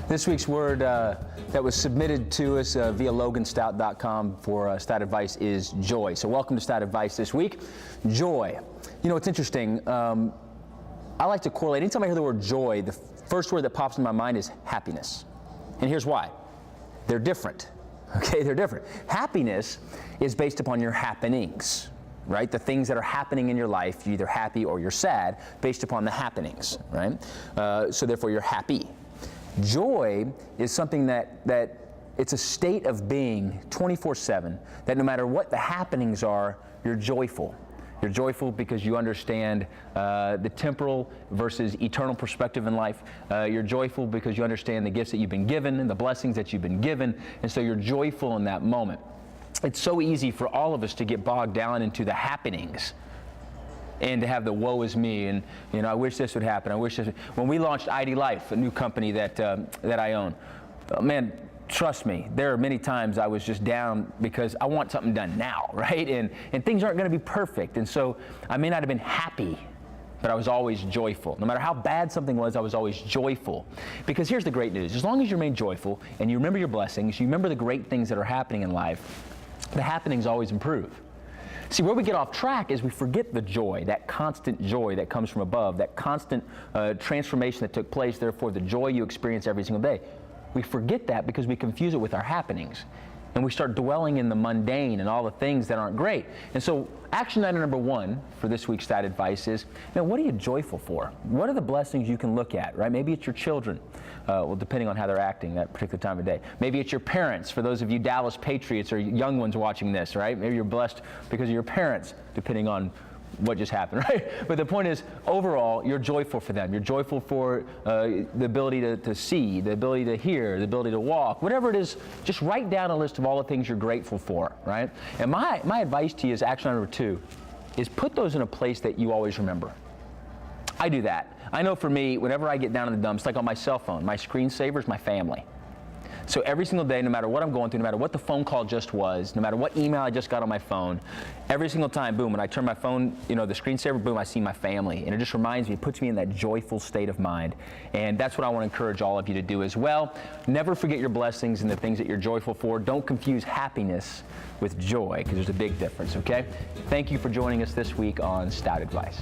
This week's word that was submitted to us via loganstout.com for Stout Advice is joy. So welcome to Stout Advice this week. Joy. You know, it's interesting. I like to correlate. Anytime I hear the word joy, the first word that pops in my mind is happiness. And here's why. They're different. Okay, they're different. Happiness is based upon your happenings, right? The things that are happening in your life, you're either happy or you're sad, based upon the happenings, right? So therefore you're happy. Joy is something that it's a state of being 24/7, that no matter what the happenings are, you're joyful. You're joyful because you understand the temporal versus eternal perspective in life. You're joyful because you understand the gifts that you've been given and the blessings that you've been given, and so you're joyful in that moment. It's so easy for all of us to get bogged down into the happenings and to have the woe is me, and you know, I wish this would happen. I wish this. When we launched ID Life, a new company that I own, man, trust me, there are many times I was just down because I want something done now, right? And things aren't going to be perfect, and so I may not have been happy, but I was always joyful. No matter how bad something was, I was always joyful. Because here's the great news: as long as you remain joyful and you remember your blessings, you remember the great things that are happening in life, the happenings always improve. See, where we get off track is we forget the joy, that constant joy that comes from above, that constant transformation that took place, therefore the joy you experience every single day. We forget that because we confuse it with our happenings. And we start dwelling in the mundane and all the things that aren't great. And so action item number one for this week's Stat Advice is, man, what are you joyful for? What are the blessings you can look at, right? Maybe it's your children, well, depending on how they're acting that particular time of day. Maybe it's your parents, for those of you Dallas Patriots or young ones watching this, right? Maybe you're blessed because of your parents, depending on what just happened, right? But the point is, overall, you're joyful for them. You're joyful for the ability to see, the ability to hear, the ability to walk, whatever it is. Just write down a list of all the things you're grateful for, right? And my advice to you is action number two is put those in a place that you always remember. I do that. I know for me, whenever I get down in the dumps, like on my cell phone, my screensaver is my family. So every single day, no matter what I'm going through, no matter what the phone call just was, no matter what email I just got on my phone, every single time, boom, when I turn my phone, you know, the screensaver, boom, I see my family. And it just reminds me, it puts me in that joyful state of mind. And that's what I want to encourage all of you to do as well. Never forget your blessings and the things that you're joyful for. Don't confuse happiness with joy, because there's a big difference, okay? Thank you for joining us this week on Stout Advice.